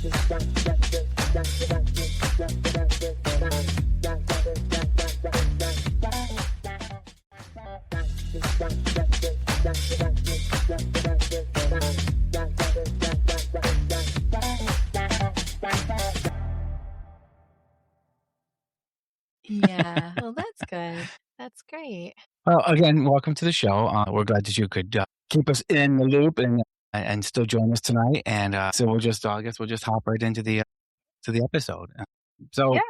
Yeah. Well, that's good. That's great. Well, again, welcome to the show. We're glad that you could keep us in the loop and still join us tonight. And so we'll just, I guess, we'll just hop right into the to the episode. So Yeah.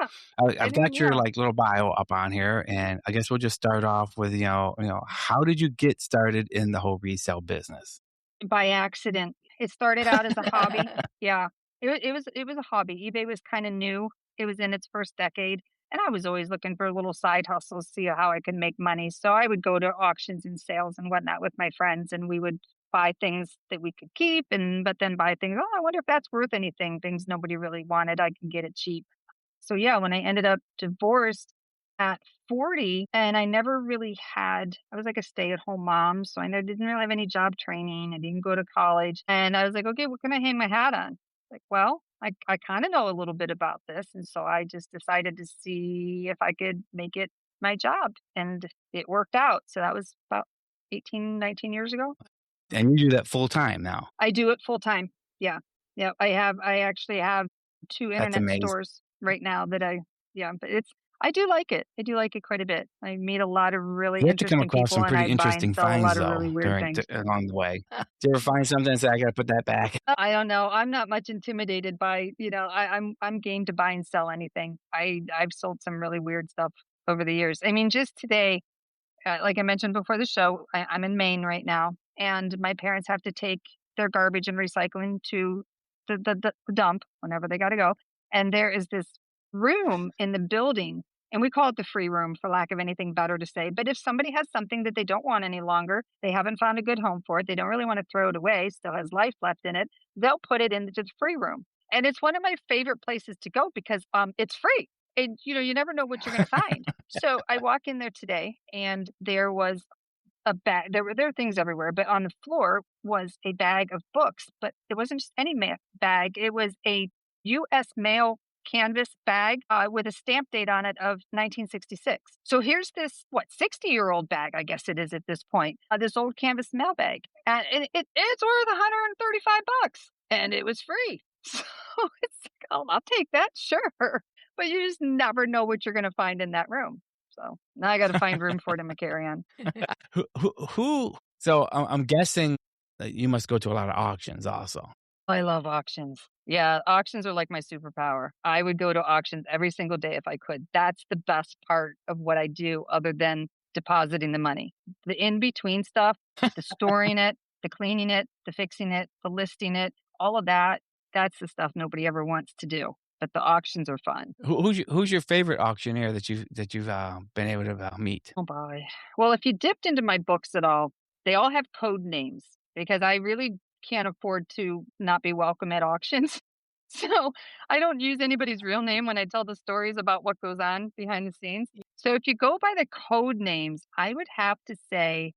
I've Anyone, got your yeah. little bio up on here, and I guess we'll just start off with how did you get started in the whole resale business? By accident. It started out as a hobby. Yeah. It was a hobby. eBay was kinda new. It was in its first decade, and I was always looking for little side hustles, see how I could make money. So I would go to auctions and sales and whatnot with my friends, and we would buy things that we could keep but then buy things, "Oh, I wonder if that's worth anything," things nobody really wanted, I can get it cheap. So yeah, when I ended up divorced at 40, and I was like a stay-at-home mom, so didn't really have any job training. I didn't go to college, and I was like, okay, what can I hang my hat on? Like, well, I kind of know a little bit about this, and so I just decided to see if I could make it my job, and it worked out. So that was about 18, 19 years ago. And you do that full time now. I do it full time. Yeah. Yeah. I actually have two That's internet amazing. stores right now but I do like it. I do like it quite a bit. I meet a lot of really You have to come interesting across people some and pretty I buy and interesting sell a finds lot of though really weird things. along the way. Do you ever find something and say, I got to put that back? I don't know. I'm not much intimidated by, I'm game to buy and sell anything. I've sold some really weird stuff over the years. I mean, just today, like I mentioned before the show, I'm in Maine right now, and my parents have to take their garbage and recycling to the dump whenever they got to go. And there is this room in the building, and we call it the free room for lack of anything better to say. But if somebody has something that they don't want any longer, they haven't found a good home for it, they don't really want to throw it away, still has life left in it, they'll put it into the free room. And it's one of my favorite places to go because it's free. And you never know what you're going to find. So I walk in there today, and there was a bag. There were things everywhere, but on the floor was a bag of books. But it wasn't just any bag. It was a U.S. mail canvas bag with a stamp date on it of 1966. So here's this 60-year-old bag, I guess it is at this point. This old canvas mail bag, and it's worth $135, and it was free. So it's like, oh, I'll take that, sure. But you just never know what you're going to find in that room. So now I got to find room for it in my carry-on. So I'm guessing that you must go to a lot of auctions also. I love auctions. Yeah, auctions are like my superpower. I would go to auctions every single day if I could. That's the best part of what I do other than depositing the money. The in-between stuff, the storing it, the cleaning it, the fixing it, the listing it, all of that, that's the stuff nobody ever wants to do. But the auctions are fun. Who's your favorite auctioneer that you've been able to meet? Oh boy. Well, if you dipped into my books at all, they all have code names because I really can't afford to not be welcome at auctions. So I don't use anybody's real name when I tell the stories about what goes on behind the scenes. So if you go by the code names, I would have to say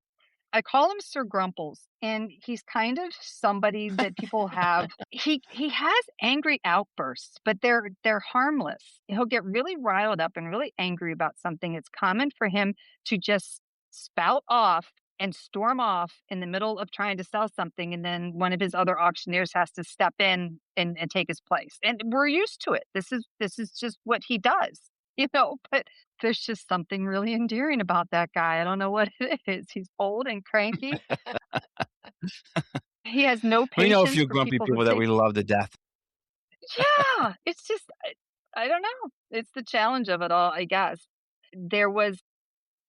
I call him Sir Grumples, and he's kind of somebody that people have. He has angry outbursts, but they're harmless. He'll get really riled up and really angry about something. It's common for him to just spout off and storm off in the middle of trying to sell something, and then one of his other auctioneers has to step in and take his place. And we're used to it. This is just what he does. But there's just something really endearing about that guy. I don't know what it is. He's old and cranky. He has no We know a patience few for grumpy people who people that we love to death. Yeah, it's just I don't know. It's the challenge of it all, I guess. There was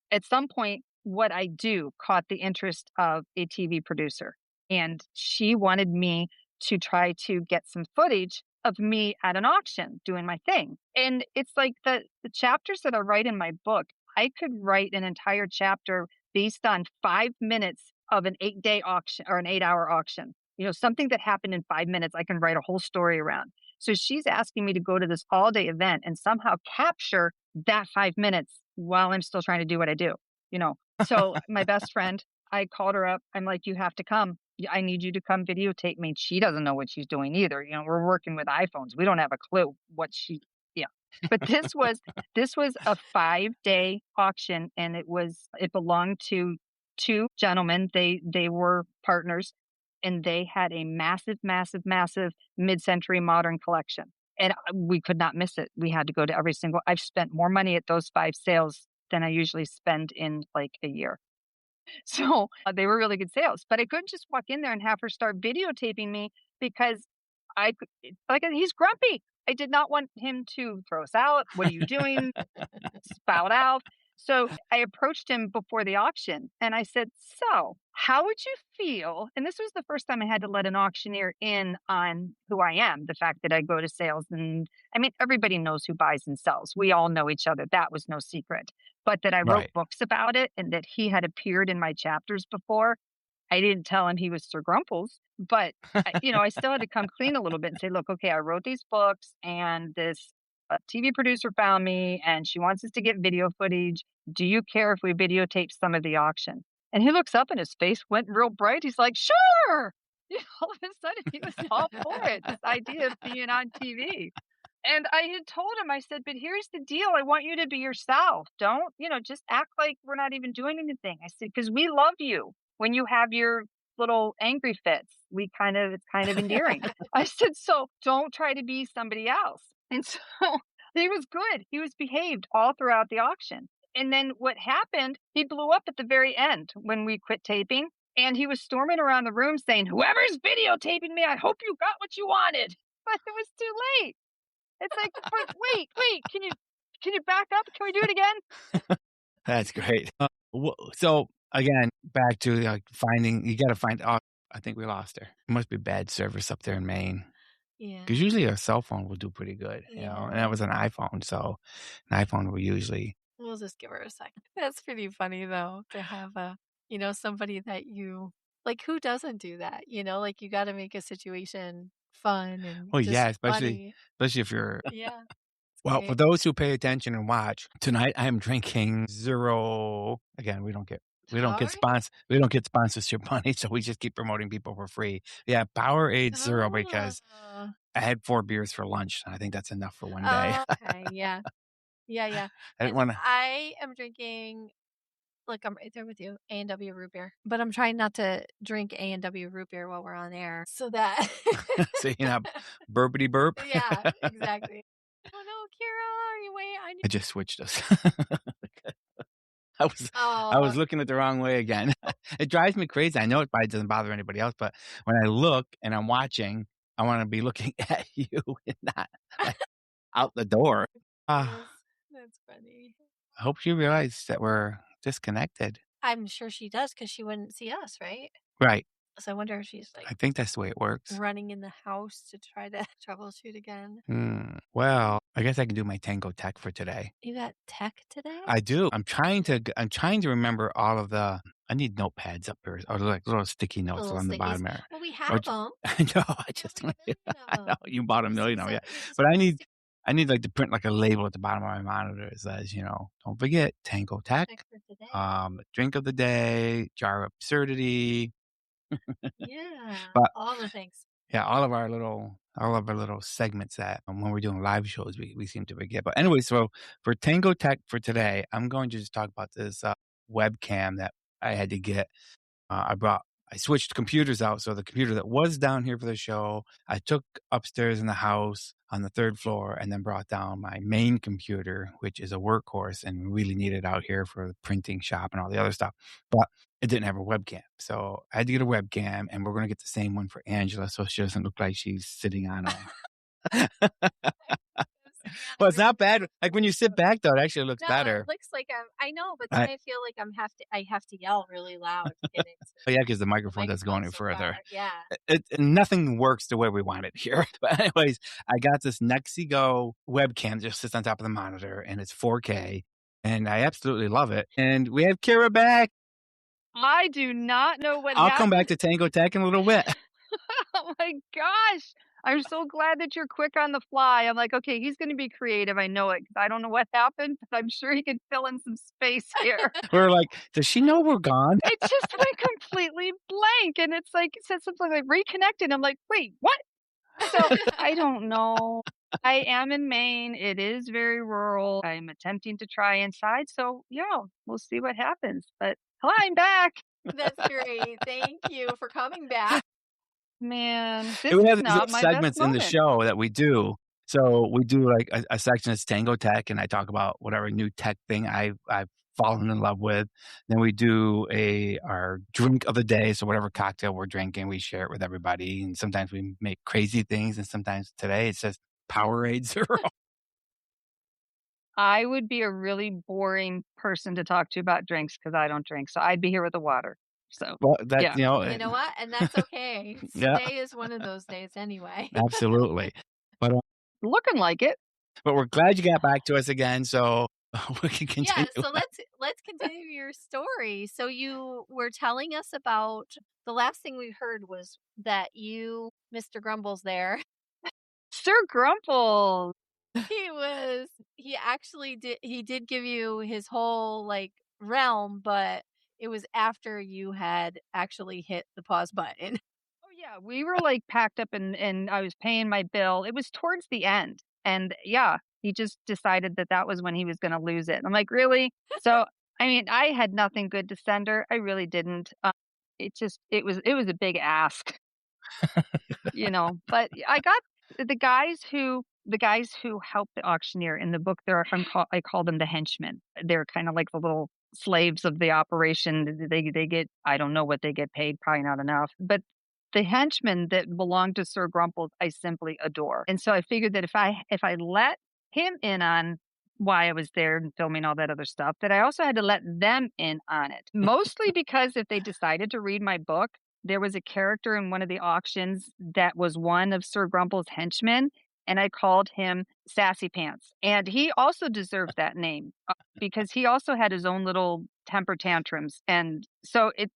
at some point what I do caught the interest of a TV producer, and she wanted me to try to get some footage of me at an auction doing my thing. And it's like the chapters that I write in my book, I could write an entire chapter based on 5 minutes of an 8-day auction or an 8-hour auction. Something that happened in 5 minutes, I can write a whole story around. So she's asking me to go to this all-day event and somehow capture that 5 minutes while I'm still trying to do what I do. So my best friend, I called her up. I'm like, you have to come. I need you to come videotape me." She doesn't know what she's doing either. We're working with iPhones. We don't have a clue what yeah. But this was a 5-day auction, and it belonged to two gentlemen. They were partners, and they had a massive, massive, massive mid-century modern collection. And we could not miss it. We had to go to every single. I've spent more money at those 5 sales than I usually spend in like a year. So they were really good sales, but I couldn't just walk in there and have her start videotaping me because he's grumpy. I did not want him to throw us out. What are you doing? Spout out. So I approached him before the auction and I said, "So, how would you feel?" And this was the first time I had to let an auctioneer in on who I am, the fact that I go to sales. And I mean, everybody knows who buys and sells. We all know each other. That was no secret. But that I wrote Right. books about it and that he had appeared in my chapters before. I didn't tell him he was Sir Grumples, but I still had to come clean a little bit and say, "Look, okay, I wrote these books, and this TV producer found me, and she wants us to get video footage. Do you care if we videotape some of the auction?" And he looks up, and his face went real bright. He's like, "Sure!" All of a sudden, he was all for it. This idea of being on TV. And I had told him, I said, "But here's the deal. I want you to be yourself. Don't, just act like we're not even doing anything." I said, "Because we love you when you have your little angry fits. It's kind of endearing." I said, "So don't try to be somebody else." And so he was good. He was behaved all throughout the auction. And then what happened, he blew up at the very end when we quit taping. And he was storming around the room saying, "Whoever's videotaping me, I hope you got what you wanted." But it was too late. It's like, "But wait, can you back up? Can we do it again?" That's great. So again, back to finding. You got to find. Oh, I think we lost her. It must be bad service up there in Maine. Yeah. Because usually a cell phone will do pretty good, and that was an iPhone. So an iPhone will usually. We'll just give her a second. That's pretty funny though to have somebody that you like. Who doesn't do that? Like you got to make a situation fun and Oh yeah, just especially funny. if you're. Yeah. It's Well, for great. those who pay attention and watch tonight, I am drinking zero. Again, Powerade? we don't get sponsorship money, so we just keep promoting people for free. Yeah, Powerade Zero because Oh. I had 4 beers for lunch, and I think that's enough for one day. Okay. Yeah. Yeah. Yeah. I didn't And want to. I am drinking. Like, I'm right there with you, A&W root beer, but I'm trying not to drink A&W root beer while we're on air so that So burpity burp. Yeah, exactly. "Oh, no, Kira, are you waiting on you?" I just switched us. I Oh, was looking at the wrong way again. It drives me crazy. I know it probably doesn't bother anybody else, but when I look and I'm watching, I want to be looking at you and not like out the door. yes. That's funny. I hope you realize that we're disconnected. I'm sure she does because she wouldn't see us, right? Right. So I wonder if she's, like, I think that's the way it works. running in the house to try to troubleshoot again. Well, I guess I can do my Tango Tech for today. You got tech today? I do. I'm trying to remember all of the. I need notepads up here, or like little sticky notes Little on the stickies. bottom there. Well, we Or have j- them. I know. I We just. have a million I of know 'em. you bought a million of them, yeah. We just But put the stick I need like to print like a label at the bottom of my monitor that says, don't forget Tango Tech, tech for today. drink of the day, jar of absurdity. Yeah, But all the things. yeah, all of our little segments that when we're doing live shows we seem to forget. But anyway, so for Tango Tech for today, I'm going to just talk about this webcam that I had to get. I switched computers out, so the computer that was down here for the show, I took upstairs in the house on the 3rd floor, and then brought down my main computer, which is a workhorse and really needed out here for the printing shop and all the other stuff. But it didn't have a webcam, so I had to get a webcam, and we're gonna get the same one for Angela, so she doesn't look like she's sitting on a. Well, it's not bad. Like when you sit back, though, it actually looks No, better. it looks like I know, but then I, I feel like I have to yell really loud to get into oh yeah, because the the microphone doesn't go microphone any so further. far. Yeah. Nothing works the way we want it here. But anyways, I got this Nexi Go webcam that just sits on top of the monitor, and it's 4K, and I absolutely love it. And we have Kira back. I do not know what I'll come happened. back to Tango Tech in a little bit. Oh my gosh. I'm so glad that you're quick on the fly. I'm like, okay, he's going to be creative. I know it 'cause I don't know what happened, but I'm sure he can fill in some space here. We're like, "Does she know we're gone?" It just went completely blank. And it's like, it said something like reconnected. I'm like, wait, what? So I don't know. I am in Maine. It is very rural. I'm attempting to try inside. So yeah, we'll see what happens. But hello, I'm back. That's great. Thank you for coming back. Man, this And we is have these not little my best segments in the moment. show that we do. So we do like a section that's Tango Tech, and I talk about whatever new tech thing I've fallen in love with. Then we do our drink of the day. So whatever cocktail we're drinking, we share it with everybody. And sometimes we make crazy things, and sometiades today it's just Powerade Zero. I would be a really boring person to talk to about drinks because I don't drink. So I'd be here with the water. So Well, that yeah, You know what? And that's okay. yeah, Today is one of those days anyway. absolutely. But looking like it. but we're glad you got back to us again, so we can Yeah, continue. so let's continue your story. So you were telling us about the last thing we heard was that you, Mr. Grumbles there, Sir Grumple. he actually did give you his whole like realm, but it was after you had actually hit the pause button. Oh yeah, we were like packed up and I was paying my bill. It was towards the end. And yeah, he just decided that that was when he was going to lose it. I'm like, "Really?" So, I mean, I had nothing good to send her. I really didn't. It was a big ask, but I got the guys who help the auctioneer in the book. I call them the henchmen. They're kind of like the little slaves of the operation. They get, I don't know what they get paid, probably not enough, but the henchmen that belong to Sir Grumples, I simply adore. And so I figured that if I let him in on why I was there and filming all that other stuff, that I also had to let them in on it. Mostly because if they decided to read my book, there was a character in one of the auctions that was one of Sir Grumple's henchmen, and I called him Sassy Pants. And he also deserved that name because he also had his own little temper tantrums. And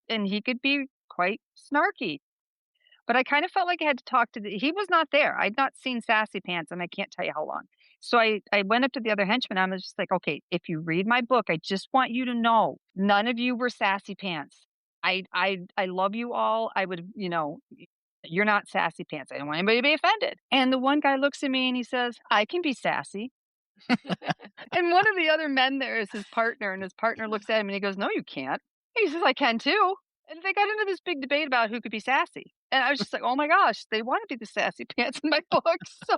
he could be quite snarky. But I kind of felt like I had to talk to he was not there. I'd not seen Sassy Pants, and I can't tell you how long. So I went up to the other henchman. I was just like, okay, if you read my book, I just want you to know none of you were Sassy Pants. I love you all. I would, you're not Sassy Pants. I don't want anybody to be offended. And the one guy looks at me and he says, I can be sassy. And one of the other men there is his partner, and his partner looks at him and he goes, no, you can't. He says, I can too. And they got into this big debate about who could be sassy. And I was just like, oh my gosh, they want to be the sassy pants in my book. So,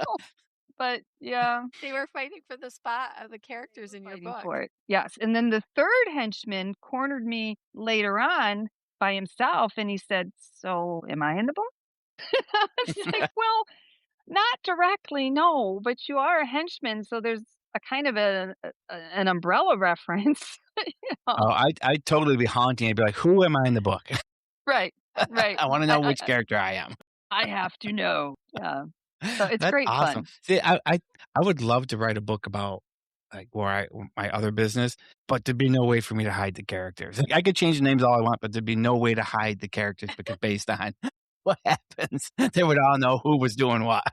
but yeah, They were fighting for the spot of the they characters were in your fighting book. for it. Yes. And then the third henchman cornered me later on by himself and he said, so am I in the book? I was like, well, not directly, no, but you are a henchman. So there's a kind of an umbrella reference. Oh, know? I'd totally be haunting and be like, "Who am I in the book?" Right. Right. I wanna know which character I am. I have to know. Yeah. So it's That's great awesome. fun. See, I would love to write a book about, like, my other business, but there'd be no way for me to hide the characters. Like, I could change the names all I want, but there'd be no way to hide the characters because based on what happens, they would all know who was doing what.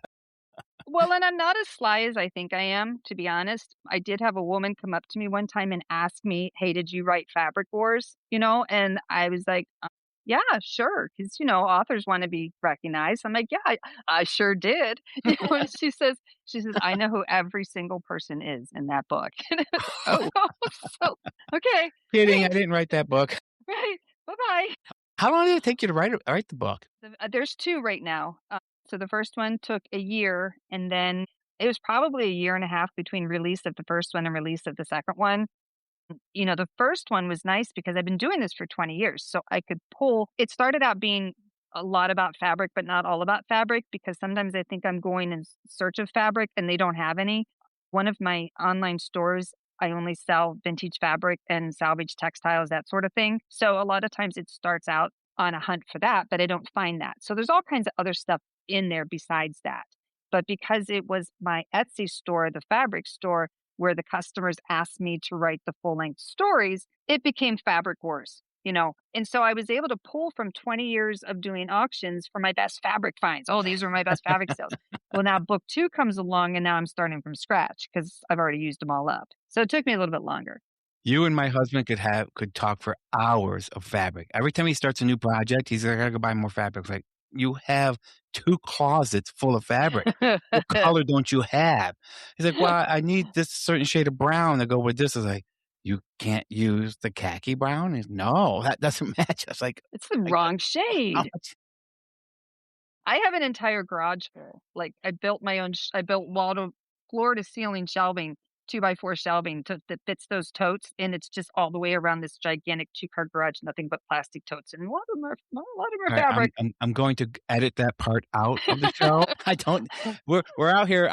Well, and I'm not as sly as I think I am, to be honest. I did have a woman come up to me one time and ask me, "Hey, did you write Fabric Wars?" And I was like, "Yeah, sure," because authors want to be recognized. I'm like, "Yeah, I sure did." And she says, "I know who every single person is in that book." And I was like, "Oh, so okay, Kidding, I thanks, didn't write that book. right, bye bye." How long did it take you to write the book? There's 2 right now. So the first one took a year, and then it was probably a year and a half between release of the first one and release of the second one. The first one was nice because I've been doing this for 20 years, so I could pull it started out being a lot about fabric, but not all about fabric because sometimes I think I'm going in search of fabric and they don't have any. One of my online stores, I only sell vintage fabric and salvage textiles, that sort of thing. So a lot of times it starts out on a hunt for that, but I don't find that. So there's all kinds of other stuff in there besides that. But because it was my Etsy store, the fabric store, where the customers asked me to write the full length stories, it became Fabric Wars. And so I was able to pull from 20 years of doing auctions for my best fabric finds. Oh, these were my best fabric sales. Well, now book two comes along and now I'm starting from scratch because I've already used them all up. So it took me a little bit longer. You and my husband could talk for hours of fabric. Every time he starts a new project, he's like, "I gotta go buy more fabric." It's like, "You have 2 closets full of fabric. What color don't you have?" He's like, "Well, I need this certain shade of brown to go with this." I was like, "You can't use the khaki brown?" He's, "No, that doesn't match." I was It's the like, wrong "How shade. much?" I have an entire garage full. Like I built my own. I built wall to floor to ceiling shelving, 2x4 shelving that fits those totes, and it's just all the way around this gigantic 2-car garage. Nothing but plastic totes, and a lot of them are Alright, fabric. I'm going to edit that part out of the show. I don't we're out here.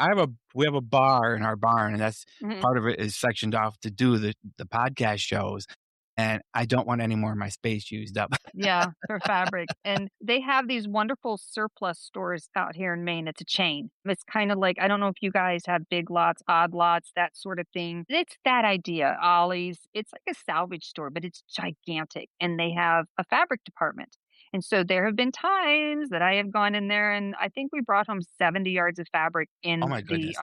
We have a bar in our barn, and that's Mhm. part of it is sectioned off to do the podcast shows, and I don't want any more of my space used up. Yeah, for fabric. And they have these wonderful surplus stores out here in Maine. It's a chain. It's kind of like, I don't know if you guys have big lots, odd lots, that sort of thing. It's that idea. Ollie's. It's like a salvage store, but it's gigantic. And they have a fabric department. And so there have been times that I have gone in there and I think we brought home 70 yards of fabric Oh in my the goodness.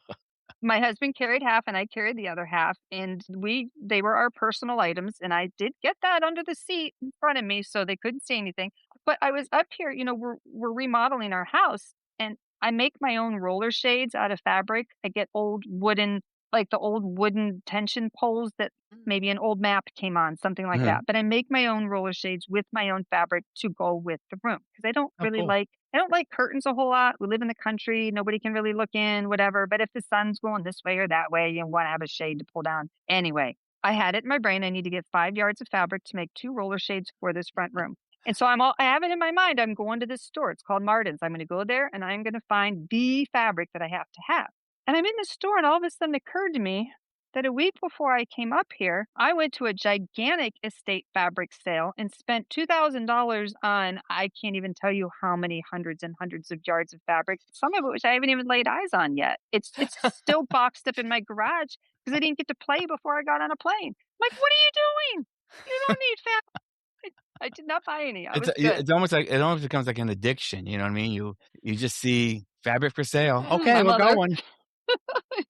my husband carried half and I carried the other half, and they were our personal items, and I did get that under the seat in front of me so they couldn't see anything. But I was up here, we're remodeling our house, and I make my own roller shades out of fabric. I get the old wooden tension poles that Mm. maybe an old map came on, something like Mhm. that. But I make my own roller shades with my own fabric to go with the room because Oh, cool. I don't like curtains a whole lot. We live in the country. Nobody can really look in, whatever. But if the sun's going this way or that way, you want to have a shade to pull down. Anyway, I had it in my brain. I need to get 5 yards of fabric to make 2 roller shades for this front room. And so I have it in my mind. I'm going to this store. It's called Martin's. I'm going to go there and I'm going to find the fabric that I have to have. And I'm in the store and all of a sudden it occurred to me that a week before I came up here, I went to a gigantic estate fabric sale and spent $2,000 on I can't even tell you how many hundreds and hundreds of yards of fabric, some of which I haven't even laid eyes on yet. It's still boxed up in my garage because I didn't get to play before I got on a plane. I'm like, what are you doing? You don't need fabric. I did not buy any. I was good. It's almost like it almost becomes like an addiction, you know what I mean? You just see fabric for sale. Okay, My we're mother. going.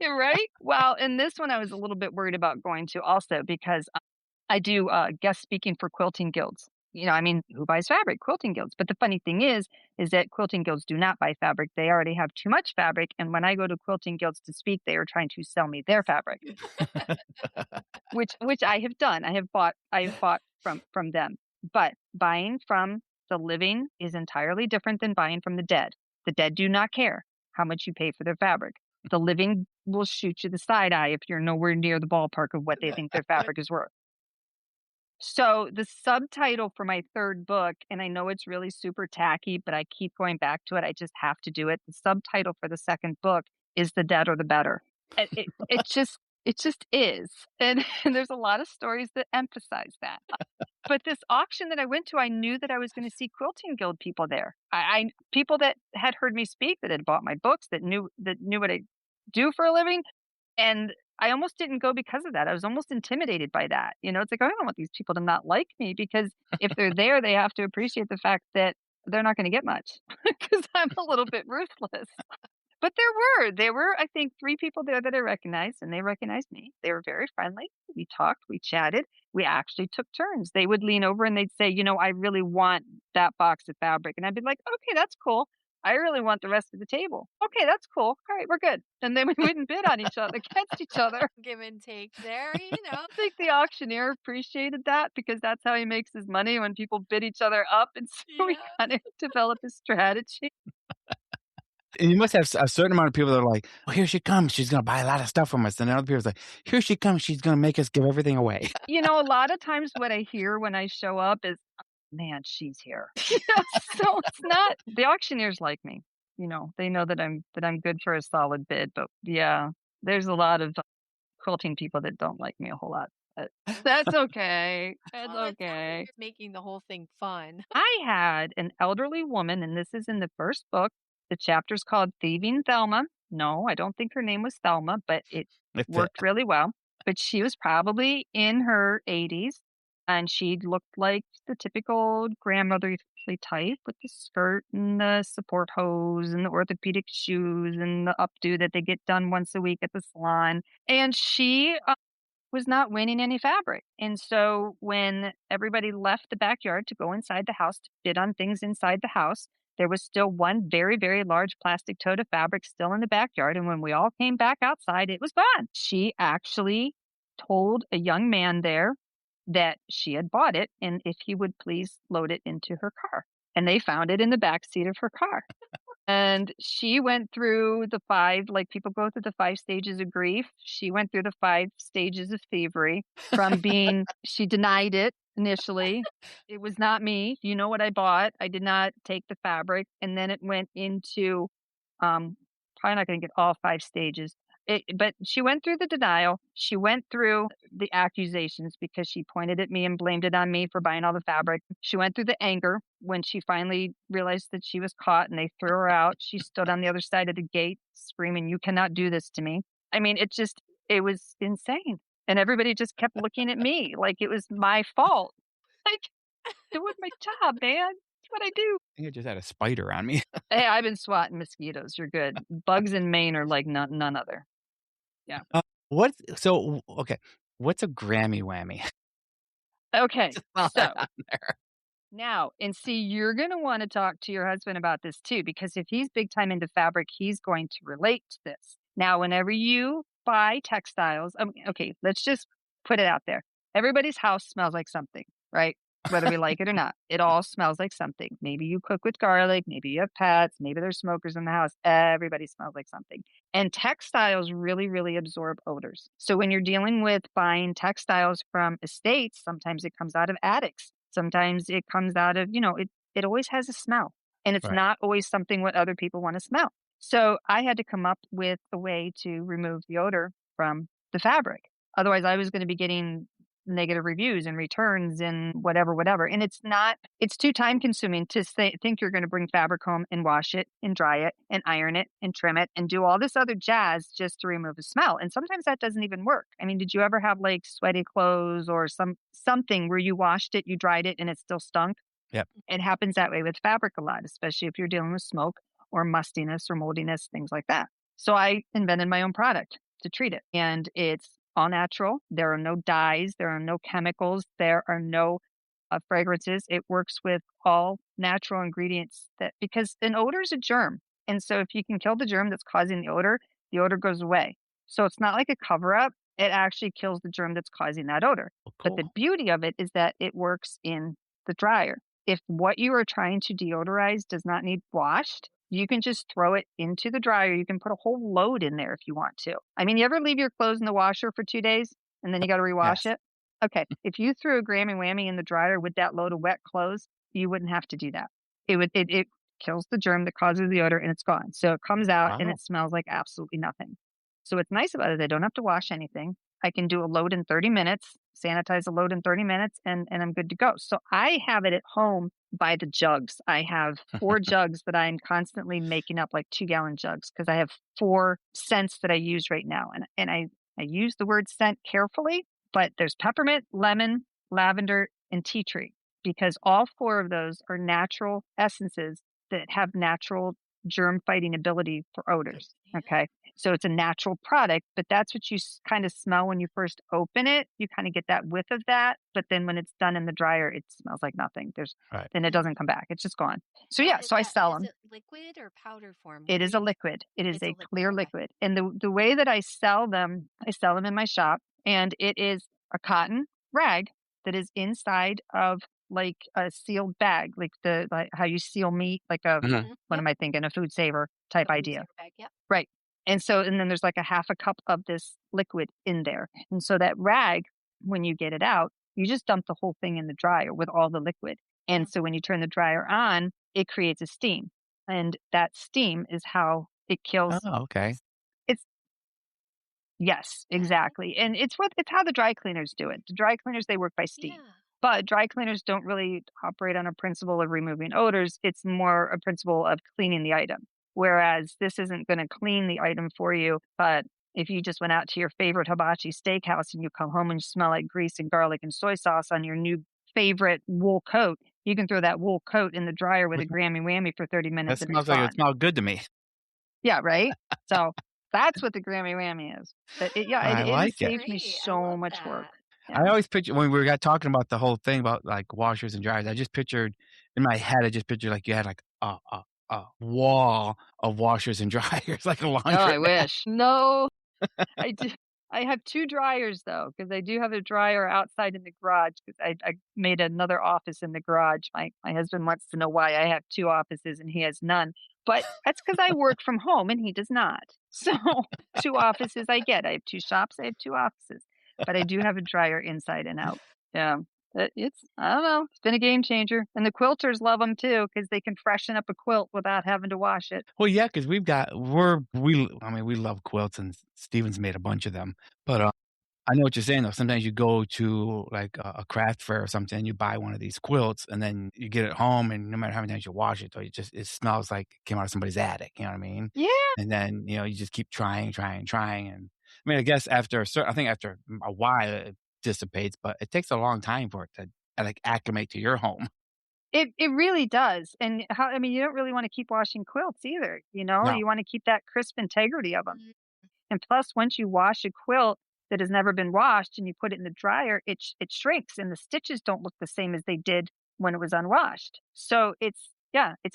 Right? Well, and this one I was a little bit worried about going to also because I do guest speaking for quilting guilds. I mean, who buys fabric? Quilting guilds. But the funny thing is that quilting guilds do not buy fabric. They already have too much fabric. And when I go to quilting guilds to speak, they are trying to sell me their fabric, which I have done. I have bought from them. But buying from the living is entirely different than buying from the dead. The dead do not care how much you pay for their fabric. The living will shoot you the side eye if you're nowhere near the ballpark of what they think their fabric is worth. So the subtitle for my third book, and I know it's really super tacky, but I keep going back to it. I just have to do it. The subtitle for the second book is "The Dead or the Better." It just is, and, and there's a lot of stories that emphasize that. But this auction that I went to, I knew that I was going to see quilting guild people there. I people that had heard me speak, that had bought my books, that knew what I do for a living, and I almost didn't go because of that. I was almost intimidated by that. It's like, I don't want these people to not like me because if they're there, they have to appreciate the fact that they're not going to get much because I'm a little bit ruthless. But there were, I think, 3 people there that I recognized, and they recognized me. They were very friendly. We talked, we chatted. We actually took turns. They would lean over and they'd say, "I really want that box of fabric." And I'd be like, "Okay, that's cool. I really want the rest of the table." "Okay, that's cool. All right, we're good." And then we wouldn't bid on each other against each other. Give and take there, I think the auctioneer appreciated that because that's how he makes his money when people bid each other up. And so we Yeah. kind of developed a strategy. And you must have a certain amount of people that are like, "Oh, here she comes. She's gonna buy a lot of stuff from us." And then other people's like, "Here she comes. She's gonna make us give everything away." A lot of times what I hear when I show up is, "Man, she's here." So it's not the auctioneers like me. They know that I'm good for a solid bid. But yeah, there's a lot of quilting people that don't like me a whole lot. But that's okay. That's Well, it sounds like okay. you're making the whole thing fun. I had an elderly woman, and this is in the first book. The chapter's called Thieving Thelma. No, I don't think her name was Thelma, but it It fit. worked really well. But she was probably in her 80s. and she looked like the typical grandmotherly type with the skirt and the support hose and the orthopedic shoes and the updo that they get done once a week at the salon. And she was not winning any fabric. And so when everybody left the backyard to go inside the house to bid on things inside the house, there was still one very, very large plastic tote of fabric still in the backyard. And when we all came back outside, it was gone. She actually told a young man there that she had bought it and if he would please load it into her car. And they found it in the back seat of her car. And she went through the 5, like people go through the 5 stages of grief. She went through the 5 stages of thievery from being, she denied it initially. It was not me. You know what I bought. I did not take the fabric. And then it went into, probably not going to get all 5 stages. But she went through the denial. She went through the accusations because she pointed at me and blamed it on me for buying all the fabric. She went through the anger when she finally realized that she was caught and they threw her out. She stood on the other side of the gate screaming, "You cannot do this to me." I mean, it was insane. And everybody just kept looking at me like it was my fault. Like, doing my job, man. That's what I do. I think I just had a spider on me. Hey, I've been swatting mosquitoes. You're good. Bugs in Maine are like none other. Yeah. Okay, what's a Grammy whammy? Okay. Just throw So that out there. now, and see, you're going to want to talk to your husband about this too, because if he's big time into fabric, he's going to relate to this. Now, whenever you buy textiles, okay, let's just put it out there. Everybody's house smells like something, right? Whether we like it or not, it all smells like something. Maybe you cook with garlic, maybe you have pets, maybe there's smokers in the house. Everybody smells like something. And textiles really, really absorb odors. So when you're dealing with buying textiles from estates, sometimes it comes out of attics. Sometimes it comes out of, it always has a smell. And it's Right. not always something what other people want to smell. So I had to come up with a way to remove the odor from the fabric. Otherwise, I was going to be getting negative reviews and returns and whatever. And it's too time consuming to think you're going to bring fabric home and wash it and dry it and iron it and trim it and do all this other jazz just to remove a smell. And sometimes that doesn't even work. I mean, did you ever have like sweaty clothes or something where you washed it, you dried it and it still stunk? Yep. It happens that way with fabric a lot, especially if you're dealing with smoke or mustiness or moldiness, things like that. So I invented my own product to treat it. And it's all natural. There are no dyes. There are no chemicals. There are no fragrances. It works with all natural ingredients because an odor is a germ. And so if you can kill the germ that's causing the odor goes away. So it's not like a cover up. It actually kills the germ that's causing that odor. Well, But the cool. beauty of it is that it works in the dryer. If what you are trying to deodorize does not need washed, you can just throw it into the dryer. You can put a whole load in there if you want to. I mean, you ever leave your clothes in the washer for 2 days and then you got to rewash Yes. it? Okay. If you threw a Grammy Whammy in the dryer with that load of wet clothes, you wouldn't have to do that. It kills the germ that causes the odor and it's gone. So it comes out and Wow. it smells like absolutely nothing. So what's nice about it, I don't have to wash anything. I can do a load in 30 minutes, sanitize a load in 30 minutes, and I'm good to go. So I have it at home by the jugs. I have 4 jugs that I'm constantly making up, like 2-gallon jugs, because I have 4 scents that I use right now. And I use the word scent carefully, but there's peppermint, lemon, lavender, and tea tree, because all 4 of those are natural essences that have natural germ fighting ability for odors. Yeah. Okay. So it's a natural product, but that's what you kind of smell when you first open it. You kind of get that whiff of that. But then when it's done in the dryer, it smells like nothing. Right. Then it Mhm. doesn't come back. It's just gone. So Now yeah, so I sell is them. it liquid or powder form? It What is are a you liquid. It is It's a a liquid, clear okay. liquid. And the way that I sell them in my shop, and it is a cotton rag that is inside of like a sealed bag, like how you seal meat, like Mhm. what Yep, am I thinking? A food saver type a food idea. saver bag, yep. Right. And then there's like a half a cup of this liquid in there. And so that rag, when you get it out, you just dump the whole thing in the dryer with all the liquid. Yeah. And so when you turn the dryer on, it creates a steam. And that steam is how it kills. Oh, okay. It's yes, Okay. exactly. And it's how the dry cleaners do it. The dry cleaners, they work by steam. Yeah. But dry cleaners don't really operate on a principle of removing odors. It's more a principle of cleaning the item. Whereas this isn't going to clean the item for you, but if you just went out to your favorite hibachi steakhouse and you come home and you smell like grease and garlic and soy sauce on your new favorite wool coat, you can throw that wool coat in the dryer with a Grammy Whammy for 30 That minutes and it's smells like it gone. smelled good to me. Yeah, right? So that's what the Grammy Whammy is. But I it has like it. saved me Great. I so love much work. that. Yeah. I always picture when we got talking about the whole thing about, like, washers and dryers, I just pictured in my head, I just pictured, like, you had, like, a wall of washers and dryers, like a Oh, I laundromat. wish. No. I do I have 2 dryers though, because I do have a dryer outside in the garage. Because I made another office in the garage. My husband wants to know why I have 2 offices and he has none, but that's because I work from home and he does not. So, 2 offices I get. I have 2 shops, I have 2 offices, but I do have a dryer inside and out. Yeah. It's I don't know, it's been a game changer, and the quilters love them too because they can freshen up a quilt without having to wash it. Well, yeah, because I mean, we love quilts, and Steven's made a bunch of them, but, I know what you're saying, though. Sometimes you go to, like, a craft fair or something, and you buy one of these quilts, and then you get it home, and no matter how many times you wash it, though, it smells like it came out of somebody's attic, you know what I mean? Yeah. And then, you just keep trying, trying, trying, and I mean, I guess I think after a while, it dissipates, but it takes a long time for it to, like, acclimate to your home. It really does, and how I mean, you don't really wanna keep washing quilts either, you know? No. You wanna keep that crisp integrity of them. Mm. And plus, once you wash a quilt that has never been washed and you put it in the dryer, it shrinks and the stitches don't look the same as they did when it was unwashed. So it's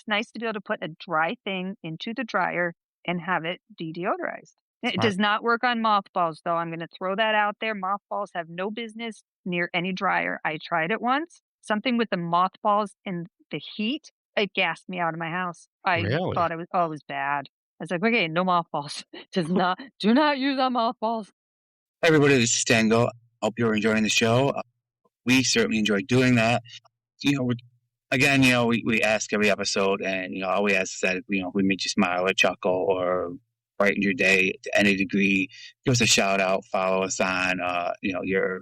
nice to be able to put a dry thing into the dryer and have it de-deodorized. It Smart. does not work on mothballs, though. I'm gonna throw that out there. Mothballs have no business near any dryer. I tried it once. Something with the mothballs and the heat, it gassed me out of my house. I Really? thought it was bad. I was like, "Okay, no mothballs." Do not use our mothballs. Hi, everybody. This is Tango. Hope you're enjoying the show. We certainly enjoy doing that. Again, we ask every episode, and all we ask is that we made you smile or chuckle or brighten your day to any degree. Give us a shout out. Follow us on your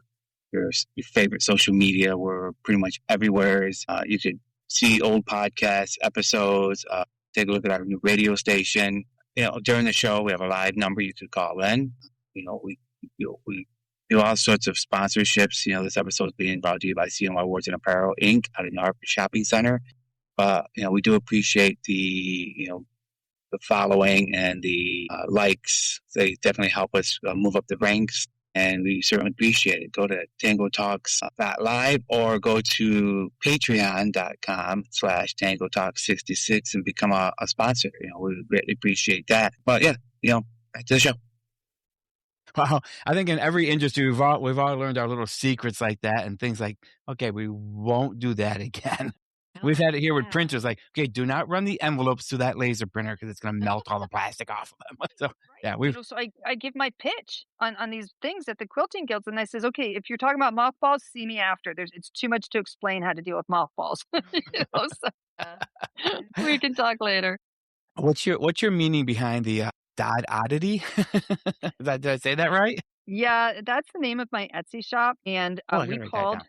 favorite social media. We're pretty much everywhere. You could see old podcast episodes. Take a look at our new radio station. During the show, we have a live number you could call in. We do all sorts of sponsorships. This episode is being brought to you by CNY Awards and Apparel Inc. out in our shopping center. But we do appreciate the following and the likes. They definitely help us move up the ranks, and we certainly appreciate it. Go to Tango Talks Live or go to patreon.com/Tango Talk 66 and become a sponsor. We greatly appreciate that. But yeah, back to the show. Wow. I think in every industry, we've all learned our little secrets like that and things like, okay, we won't do that again. We've had it here with Yeah. printers, like, okay, do not run the envelopes through that laser printer because it's going to melt all the plastic off of them. So, yeah, You know, so I give my pitch on these things at the quilting guilds, and I says, "Okay, if you're talking about mothballs, see me after. It's too much to explain how to deal with mothballs." So Yeah. we can talk later. what's your meaning behind the dot oddity? Did I say that right? Yeah, that's the name of my Etsy shop, and Oh, I we gotta write that called down.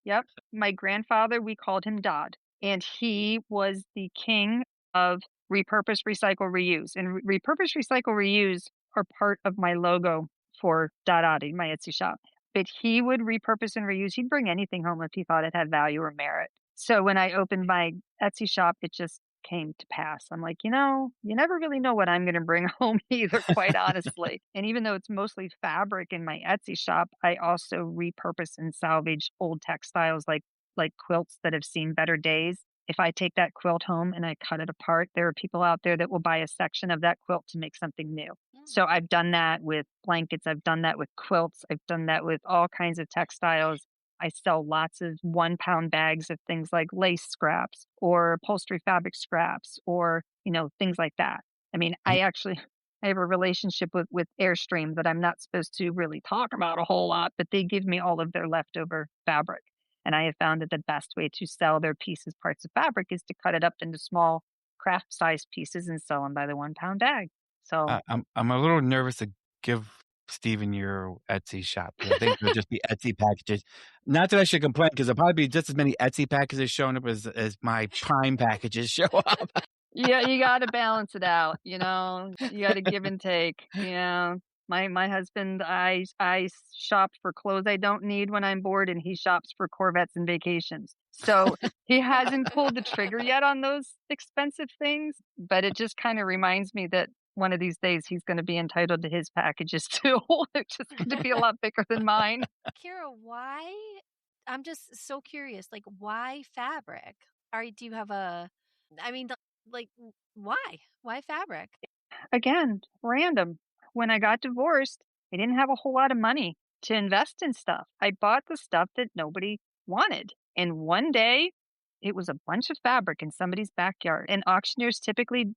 yep, my grandfather, we called him Dodd, and he was the king of repurpose, recycle, reuse. And repurpose, recycle, reuse are part of my logo for Dotati, my Etsy shop. But he would repurpose and reuse. He'd bring anything home if he thought it had value or merit. So when I opened my Etsy shop, it just came to pass. I'm like, you never really know what I'm going to bring home either, quite honestly. And even though it's mostly fabric in my Etsy shop, I also repurpose and salvage old textiles like quilts that have seen better days. If I take that quilt home and I cut it apart, there are people out there that will buy a section of that quilt to make something new. So I've done that with blankets, I've done that with quilts, I've done that with all kinds of textiles. I sell lots of 1 pound bags of things like lace scraps or upholstery fabric scraps or, things like that. I mean, I have a relationship with Airstream that I'm not supposed to really talk about a whole lot, but they give me all of their leftover fabric. And I have found that the best way to sell their parts of fabric is to cut it up into small craft size pieces and sell them by the 1 pound bag. So I'm a little nervous to give Steven your Etsy shop. I think it'll just be Etsy packages. Not that I should complain because there'll probably be just as many Etsy packages showing up as my Prime packages show up. yeah, you got to balance it out. You got to give and take. Yeah. My husband, I shop for clothes I don't need when I'm bored, and he shops for Corvettes and vacations. So he hasn't pulled the trigger yet on those expensive things, but it just kind of reminds me that one of these days he's going to be entitled to his packages too. They're just going to be a lot bigger than mine. Kira, why? I'm just so curious. Like, why fabric? Do you have a? I mean, like, why? Why fabric? Again, random. When I got divorced, I didn't have a whole lot of money to invest in stuff. I bought the stuff that nobody wanted. And one day, it was a bunch of fabric in somebody's backyard. And auctioneers typically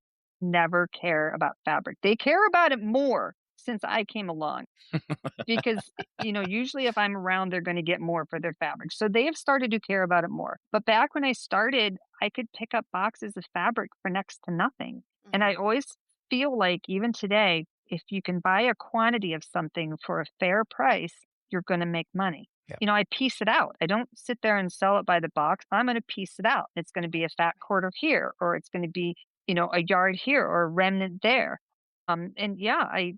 never care about fabric. They care about it more since I came along because, usually if I'm around, they're going to get more for their fabric. So they have started to care about it more. But back when I started, I could pick up boxes of fabric for next to nothing. And I always feel like, even today, if you can buy a quantity of something for a fair price, you're going to make money. Yeah. I piece it out. I don't sit there and sell it by the box. I'm going to piece it out. It's going to be a fat quarter here, or it's going to be, a yard here or a remnant there. And yeah, I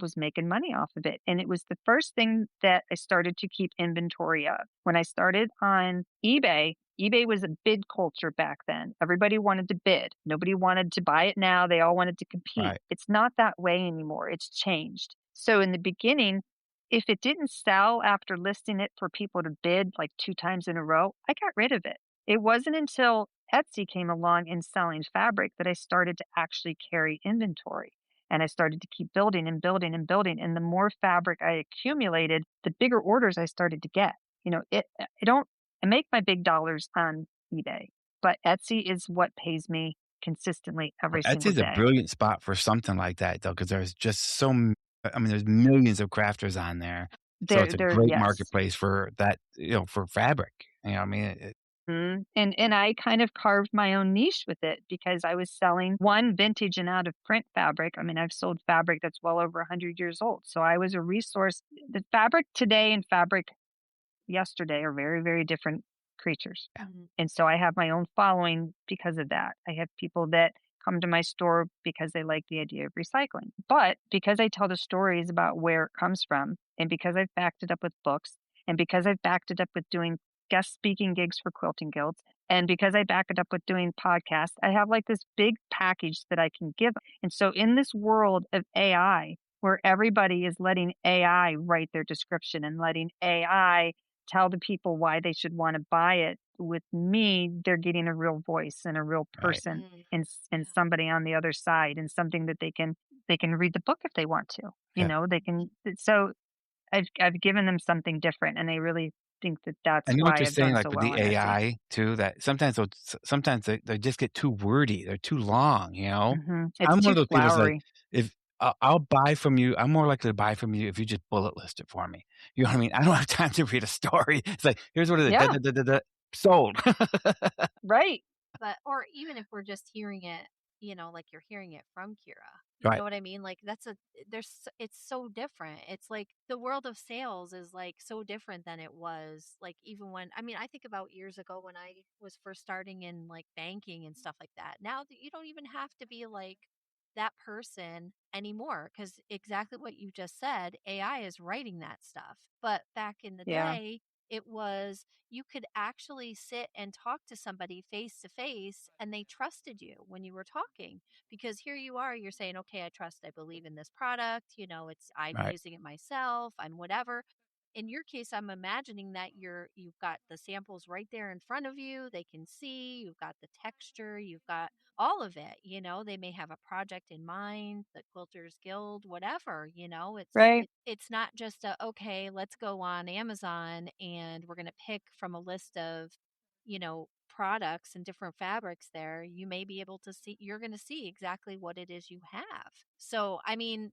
was making money off of it. And it was the first thing that I started to keep inventory of. When I started on eBay, eBay was a bid culture back then. Everybody wanted to bid. Nobody wanted to buy it now. They all wanted to compete. Right. It's not that way anymore. It's changed. So in the beginning, if it didn't sell after listing it for people to bid like 2 times in a row, I got rid of it. It wasn't until Etsy came along and selling fabric that I started to actually carry inventory. And I started to keep building and building and building. And the more fabric I accumulated, the bigger orders I started to get. I make my big dollars on eBay, but Etsy is what pays me consistently every single Etsy's a day. brilliant spot for something like that, though, because there's just there's millions of crafters on there. So it's a great Yes. marketplace for that, for fabric. And I kind of carved my own niche with it because I was selling one vintage and out of print fabric. I mean, I've sold fabric that's well over 100 years old. So I was a resource. The fabric today and fabric yesterday are very, very different creatures. And so I have my own following because of that. I have people that come to my store because they like the idea of recycling. But because I tell the stories about where it comes from, and because I've backed it up with books, and because I've backed it up with doing guest speaking gigs for quilting guilds, and because I back it up with doing podcasts, I have like this big package that I can give. And so in this world of AI, where everybody is letting AI write their description and letting AI tell the people why they should want to buy it, with me, they're getting a real voice and a real Right. person and somebody on the other side, and something that they can read the book if they want to. Yeah. They can. So I've given them something different, and I really think that I that's know what why you're I've saying, done like so with well the on Etsy. AI too, that sometimes they just get too wordy. They're too long, It's I'm one too of those people that's like, flowery. if I'll buy from you, I'm more likely to buy from you if you just bullet list it for me. You know what I mean? I don't have time to read a story. It's like, here's what it is. Da, Yeah, da, da, da, da, sold. right, But or even if we're just hearing it, like you're hearing it from Kira. You Right. know what I mean? Like it's so different. It's like the world of sales is like so different than it was like even when I think about years ago when I was first starting in like banking and stuff like that. Now that you don't even have to be like that person anymore because exactly what you just said, AI is writing that stuff. But back in the yeah, day, it was you could actually sit and talk to somebody face to face and they trusted you when you were talking because here you are, you're saying, okay, I believe in this product, I'm Right. using it myself, I'm whatever. In your case, I'm imagining that you've got the samples right there in front of you, they can see, you've got the texture, you've got all of it. They may have a project in mind, the Quilters Guild, whatever. right, It's not just a, okay, let's go on Amazon and we're going to pick from a list of, products and different fabrics there. You may be able to see, you're going to see exactly what it is you have. So,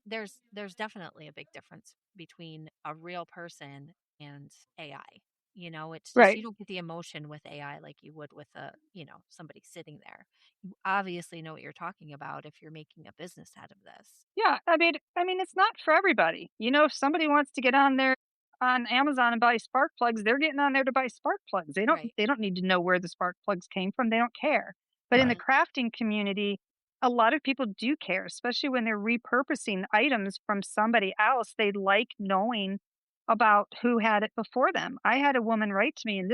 there's definitely a big difference between a real person and AI. It's just right. you don't get the emotion with AI like you would with somebody sitting there. You obviously know what you're talking about if you're making a business out of this. Yeah, I mean, it's not for everybody. If somebody wants to get on there on Amazon and buy spark plugs, they're getting on there to buy spark plugs. They don't Right. they don't need to know where the spark plugs came from. They don't care. But in the Right. crafting community, a lot of people do care, especially when they're repurposing items from somebody else. They like knowing about who had it before them. I had a woman write to me, and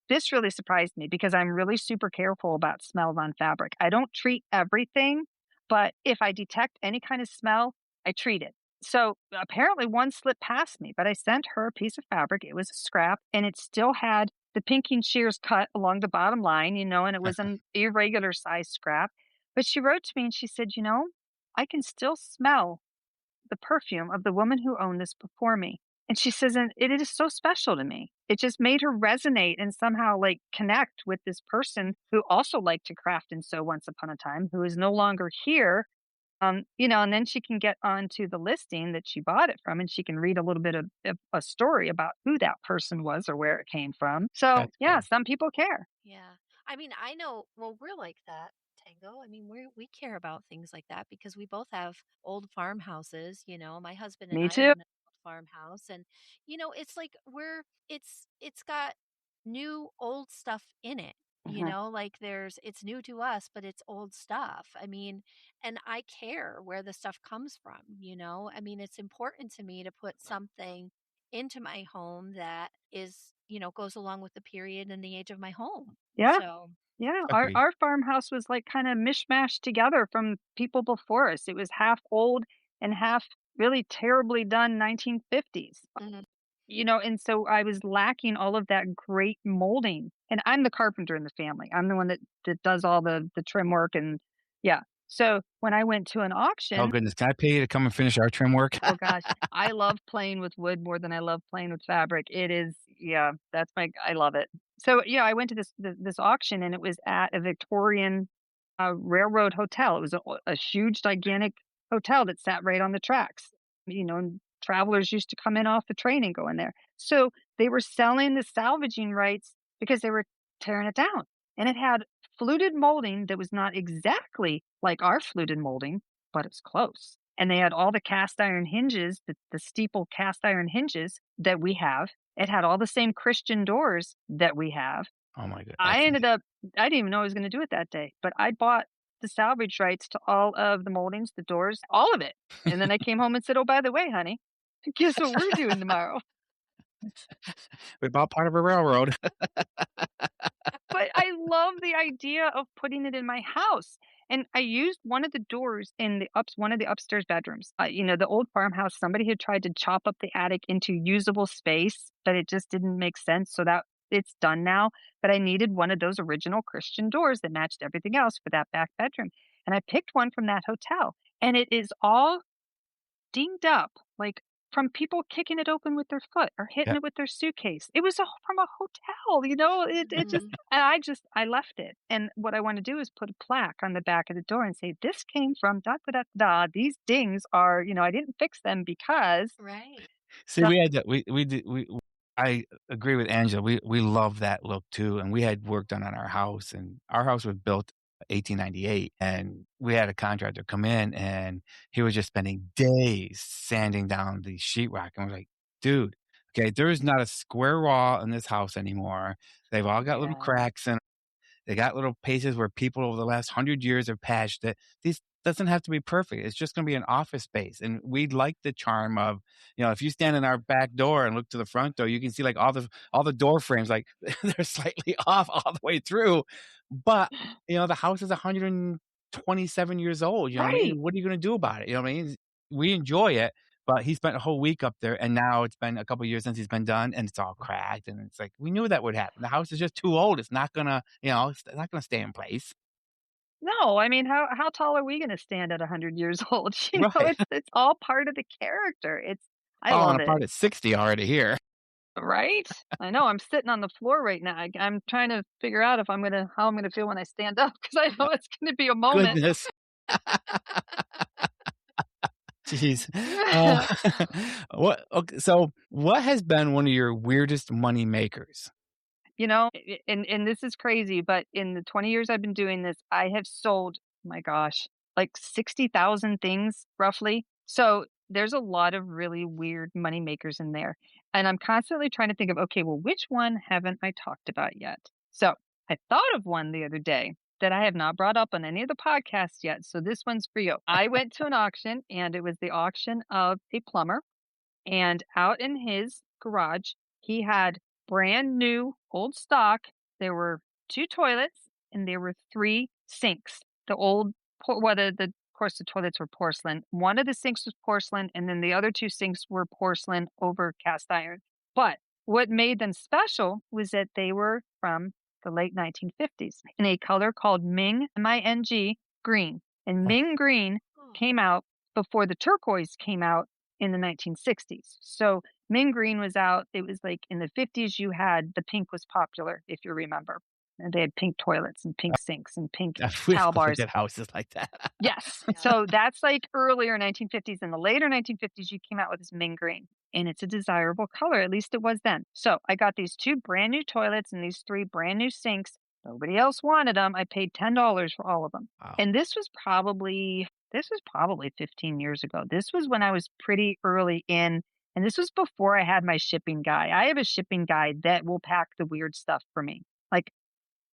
this really surprised me because I'm really super careful about smells on fabric. I don't treat everything, but if I detect any kind of smell, I treat it. So apparently one slipped past me, but I sent her a piece of fabric. It was a scrap and it still had the pinking shears cut along the bottom line, and it was an irregular size scrap. But she wrote to me and she said, I can still smell the perfume of the woman who owned this before me. And she says, and it is so special to me. It just made her resonate and somehow like connect with this person who also liked to craft and sew once upon a time, who is no longer here. And then she can get onto the listing that she bought it from and she can read a little bit of a story about who that person was or where it came from. So That's yeah, cool. some people care. Yeah. I mean, I know, well, we're like that, Tango. I mean, we care about things like that because we both have old farmhouses, my husband and Me I too. own an old farmhouse and it's like it's got new old stuff in it. Mhm. Like it's new to us, but it's old stuff. I mean, and I care where the stuff comes from. I mean, it's important to me to put something into my home that goes along with the period and the age of my home. Yeah. So, Yeah, Agreed. our farmhouse was, like, kinda mishmashed together from people before us. It was half old and half really terribly done 1950s, mhm, and so I was lacking all of that great molding, and I'm the carpenter in the family. I'm the one that does all the trim work and yeah. So, when I went to an Oh, auction. goodness. Can I pay you to come and finish our trim work? Oh gosh, I love playing with wood more than I love playing with fabric. It is, yeah, I love it. So yeah, I went to this auction and it was at a Victorian railroad hotel. It was a huge, gigantic hotel that sat right on the tracks. And travelers used to come in off the train and go in there. So they were selling the salvaging rights because they were tearing it down, and it had fluted molding that was not exactly like our fluted molding, but it's close. And they had all the cast iron hinges, the steeple cast iron hinges that we have. It had all the same Christian doors that we have. Oh my god, I that's ended up I didn't even know I was gonna do it that day, but I bought the salvage rights to all of the moldings, the doors, all of it. And then I came home and said, "Oh, by the way, honey, guess what we're doing tomorrow?" we bought part of a railroad. But I love the idea of putting it in my house. And I used one of the doors in one of the upstairs bedrooms. The old farmhouse, somebody had tried to chop up the attic into usable space, but it just didn't make sense. So that it's done now. But I needed one of those original Christian doors that matched everything else for that back bedroom. And I picked one from that hotel. And it is all dinged up, like, from people kicking it open with their foot or hitting Yeah. it with their suitcase. It was from a hotel, it just mhm. and I left it, and what I wanna do is put a plaque on the back of the door and say, "This came from da da da da. These dings are," I didn't fix them because Right. See, the." we had that we did we I agree with Angela. We love that look too, and we had work done on our house, and our house was built 1898, and we had a contractor come in, and he was just spending days sanding down the sheetrock, and we're like, "Dude, okay, there is not a square wall in this house anymore. They've all got little Yeah. cracks in. They got little places where people over the last 100 years have patched it. These doesn't have to be perfect. It's just going to be an office space. And we like the charm of, if you stand in our back door and look to the front door, you can see like all the door frames, like they're slightly off all the way through. But the house is 127 years old. You know what I Right. mean? What are you going to do about it? You know what I mean? We enjoy it. But he spent a whole week up there, and now it's been a couple years since he's been done, and it's all cracked. And it's like we knew that would happen. The house is just too old. It's not gonna, it's not gonna stay in place. No, I mean, how tall are we gonna stand at 100 years old? Right. It's all part of the character. I Falling love it. apart at 60 already here. Right? I know, I'm sitting on the floor right now. I'm trying to figure out if how I'm gonna feel when I stand up because I know it's gonna be a moment. Goodness. Jeez. Uh, what has been one of your weirdest money makers? And this is crazy, but in the 20 years I've been doing this, I have sold, my gosh, like 60,000 things roughly. So there's a lot of really weird money makers in there. And I'm constantly trying to think of, okay, well, which one haven't I talked about yet? So I thought of one the other day. that I have not brought up on any of the podcasts yet. So this one's for you. I went to an auction, and it was the auction of a plumber. And out in his garage, he had brand new old stock. There were 2 toilets and there were 3 sinks. The old, of course, the toilets were porcelain. One of the sinks was porcelain, and then the other 2 sinks were porcelain over cast iron. But what made them special was that they were from the late 1950s in a color called Ming, M-I-N-G, green. And Ming green came out before the turquoise came out in the 1960s. So Ming green was out. It was like in the 50s, you had the pink was popular, if you remember. And they had pink toilets and pink sinks and pink We towel all bars. forget houses like that. Yes. So that's like earlier 1950s. In the later 1950s, you came out with this Ming green. And it's a desirable color. At least it was then. So I got these 2 brand new toilets and these 3 brand new sinks. Nobody else wanted them. I paid $10 for all of them. Wow. And this was probably 15 years ago. This was when I was pretty early in, and this was before I had my shipping guy. I have a shipping guy that will pack the weird stuff for me. Like,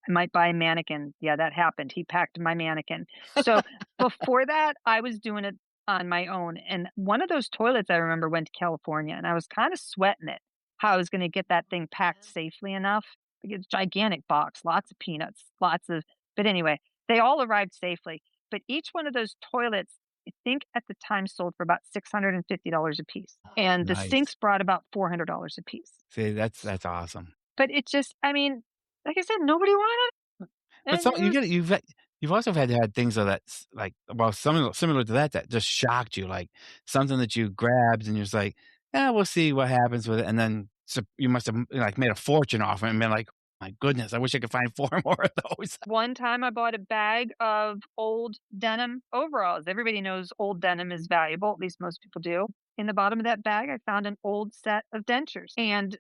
I might buy a mannequin. Yeah, that happened. He packed my mannequin. So before that, I was doing it on my own. And one of those toilets I remember went to California, and I was kind of sweating it, how I was going to get that thing packed safely enough. It's a gigantic box, lots of peanuts, but anyway, they all arrived safely. But each one of those toilets, I think at the time sold for about $650 a piece. And the Nice. sinks brought about $400 a piece. See, that's awesome. But it just, I mean, like I said, nobody wanted it. But some, you've also had things that's like, well, similar to that just shocked you, like something that you grabbed and you're just like, yeah, we'll see what happens with it. And then you must have like made a fortune off it and been like, my goodness, I wish I could find 4 more of those. One time I bought a bag of old denim overalls. Everybody knows old denim is valuable. At least most people do. In the bottom of that bag, I found an old set of dentures. And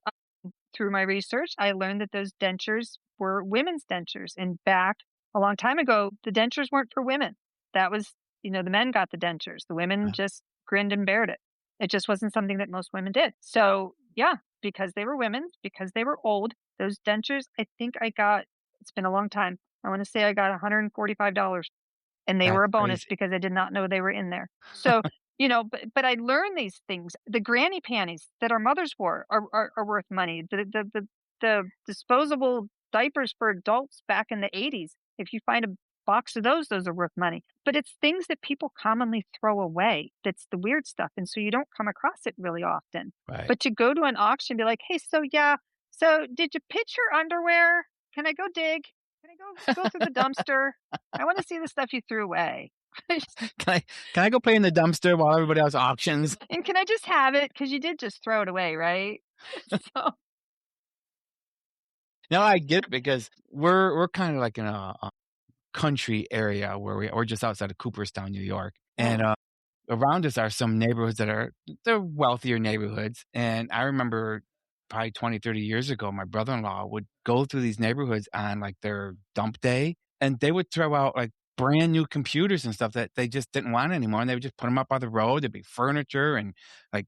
through my research, I learned that those dentures were women's dentures. And back a long time ago, the dentures weren't for women. That was, the men got the dentures. The women just grinned and bared it. It just wasn't something that most women did. So yeah, because they were women's, because they were old, those dentures, I think I got, it's been a long time. I want to say I got $145, and they were a bonus because I did not know they were in there. So, but I learned these things. The granny panties that our mothers wore are worth money. The disposable diapers for adults back in the 80s, if you find a box of those are worth money. But it's things that people commonly throw away. That's the weird stuff. And so you don't come across it really often. Right. But to go to an auction and be like, hey, so did you pitch your underwear? Can I go dig? Can I go through the dumpster? I want to see the stuff you threw away. Can I go play in the dumpster while everybody else auctions? And can I just have it? Because you did just throw it away, right? So. No, I get it because we're kind of like in a country area where we're just outside of Cooperstown, New York. And around us are some neighborhoods they're wealthier neighborhoods. And I remember probably 20, 30 years ago, my brother-in-law would go through these neighborhoods on like their dump day, and they would throw out like brand new computers and stuff that they just didn't want anymore. And they would just put them up by the road. There'd be furniture and like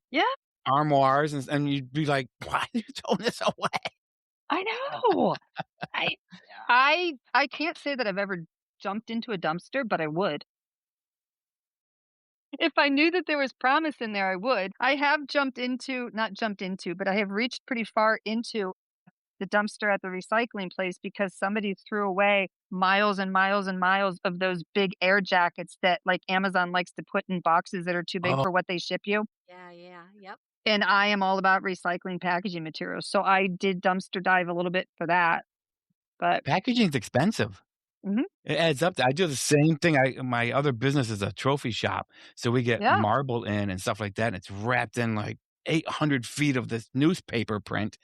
armoires. And you'd be like, why are you throwing this away? I know. I can't say that I've ever jumped into a dumpster, but I would. If I knew that there was promise in there, I would. I have but I have reached pretty far into the dumpster at the recycling place because somebody threw away miles and miles and miles of those big air jackets that like Amazon likes to put in boxes that are too big for what they ship you. Yeah, yep. And I am all about recycling packaging materials. So I did dumpster dive a little bit for that. But packaging is expensive. Mm-hmm. It adds up. I do the same thing. My other business is a trophy shop. So we get marble in and stuff like that. And it's wrapped in like 800 feet of this newspaper print.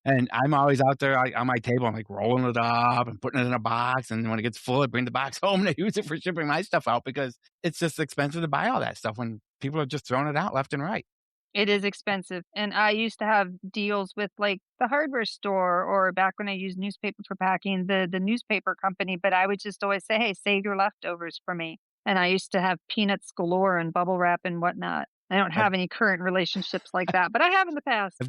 And I'm always out there on my table. I'm like rolling it up and putting it in a box. And when it gets full, I bring the box home and I use it for shipping my stuff out because it's just expensive to buy all that stuff when people are just throwing it out left and right. It is expensive. And I used to have deals with like the hardware store or back when I used newspaper for packing, the newspaper company. But I would just always say, hey, save your leftovers for me. And I used to have peanuts galore and bubble wrap and whatnot. I don't have any current relationships like that, but I have in the past.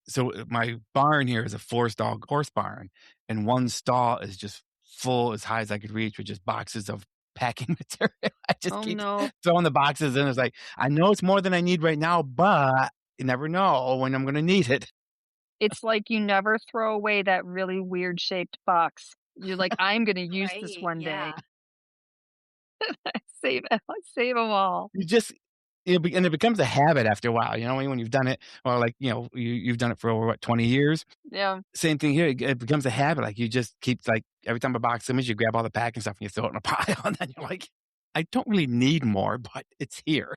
So my barn here is a 4-stall horse barn, and one stall is just full as high as I could reach with just boxes of packing material. I just Oh keep no. throwing the boxes in. It's like, I know it's more than I need right now, but you never know when I'm going to need it. It's like you never throw away that really weird shaped box. You're like, I'm gonna use this Right, one day. yeah. Save save them all. You just and it becomes a habit after a while, you know, when you've done it, or like, you know, you've done it for over, what, 20 years? Yeah. Same thing here, it becomes a habit, like, you just keep, like, every time a box comes, you grab all the packing stuff and you throw it in a pile, and then you're like, "I don't really need more, but it's here."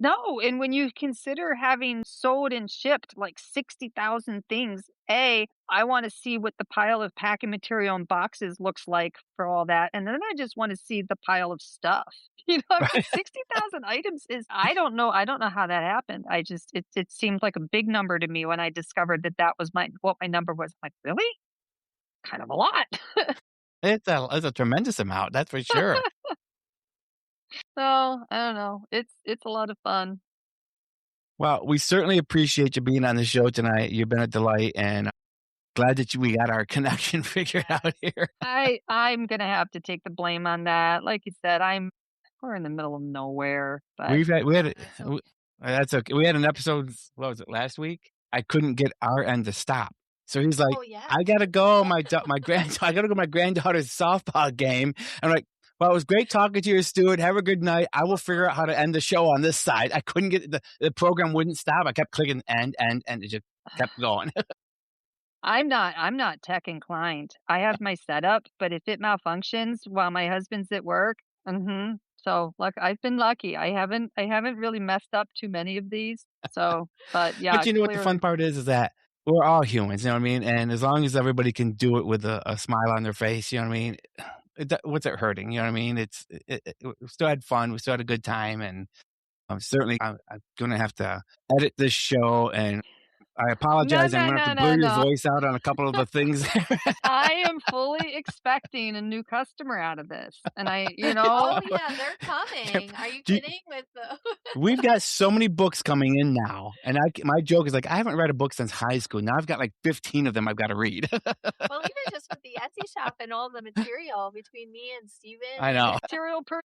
No, and when you consider having sold and shipped like 60,000 things, I wanna see what the pile of packing material and boxes looks like for all that, and then I just wanna see the pile of stuff. You know, I mean, Right? 60,000 items is I don't know how that happened. It seemed like a big number to me when I discovered that that was what my number was. I'm like, "Really? Kind of a lot." It's a tremendous amount, that's for sure. So, I don't know. It's a lot of fun. Well, we certainly appreciate you being on the show tonight. You've been a delight, and glad that we got our connection figured Yeah. out here. I'm gonna have to take the blame on that. Like you said, we're in the middle of nowhere, but We had a That's w okay. That's okay. We had an episode, what was it, last week? I couldn't get our end to stop. So he's like, Oh, yeah? "I gotta go, I gotta go to my granddaughter's softball game." I'm like, "Well, it was great talking to you, Stuart. Have a good night. I will figure out how to end the show on this side." I couldn't get the program wouldn't stop. I kept clicking end, and it just kept going. I'm not tech inclined. I have my setup, but if it malfunctions while my husband's at work, so look, I've been lucky. I haven't really messed up too many of these. So, but yeah, But you know what the fun clearly. part is that we're all humans, you know what I mean? And as long as everybody can do it with a smile on their face, you know what I mean? What's it hurting? You know what I mean? We still had fun. We still had a good time. And I'm going to have to edit this show. And I No, apologize. I'm no, going to have to no, blur no, your no. voice out on a couple of the things. I am fully expecting a new customer out of this. And Oh, yeah, they're coming. Are you Do kidding with the We've got so many books coming in now, and my joke is like, I haven't read a book since high school. Now I've got like 15 of them I've got to read. Well, even just with the Etsy shop and all the material between me and Steven I and know. material per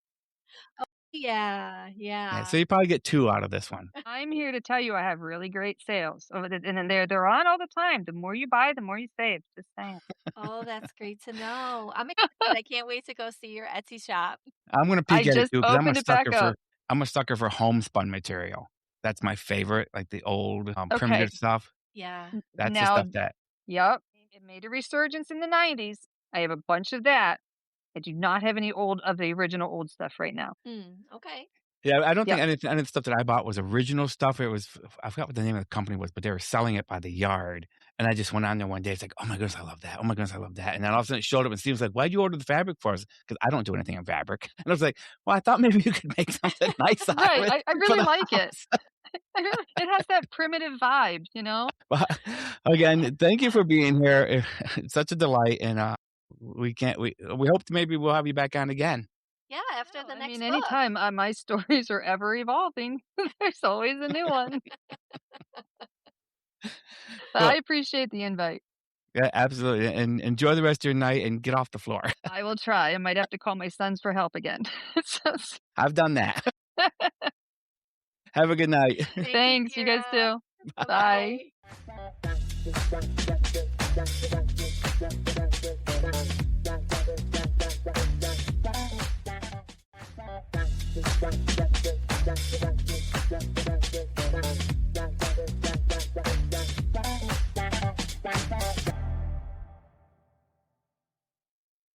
yeah, Yeah, yeah. so you probably get 2 out of this one. I'm here to tell you I have really great sales. And then they're on all the time. The more you buy, the more you save. Just saying. Oh, that's great to know. I'm excited. I can't wait to go see your Etsy shop. I'm gonna I peek at it just too because opened it back up. I'm a sucker for homespun material. That's my favorite, like the old, primitive Okay. stuff. Yeah. That's the Now, stuff that yep, it made a resurgence in the 90s. I have a bunch of that. I do not have any of the original old stuff right now. Okay. yeah, I don't think Yep. any of the stuff that I bought was original stuff. It was I forgot what the name of the company was, but they were selling it by the yard. And I just went on there one day. It's like, "Oh my goodness, I love that. Oh my goodness, I love that." And then all of a sudden it showed up and Steve's like, "Why'd you order the fabric for us?" Because I don't do anything in fabric. And I was like, "Well, I thought maybe you could make something nice out of Right. it I for really the like it. house." It has that primitive vibe, you know? Well, again, thank you for being here. It's such a delight, and we hope maybe we'll have you back on again. Yeah, after No, the I mean, next book. anytime my stories are ever evolving, there's always a new one. But I Well, appreciate the invite. yeah, absolutely, and enjoy the rest of your night and get off the floor. I will try. I might have to call my sons for help again. So, I've done that. Have a good night. Thank you, thanks. You guys Kira. too. Bye. Bye-bye.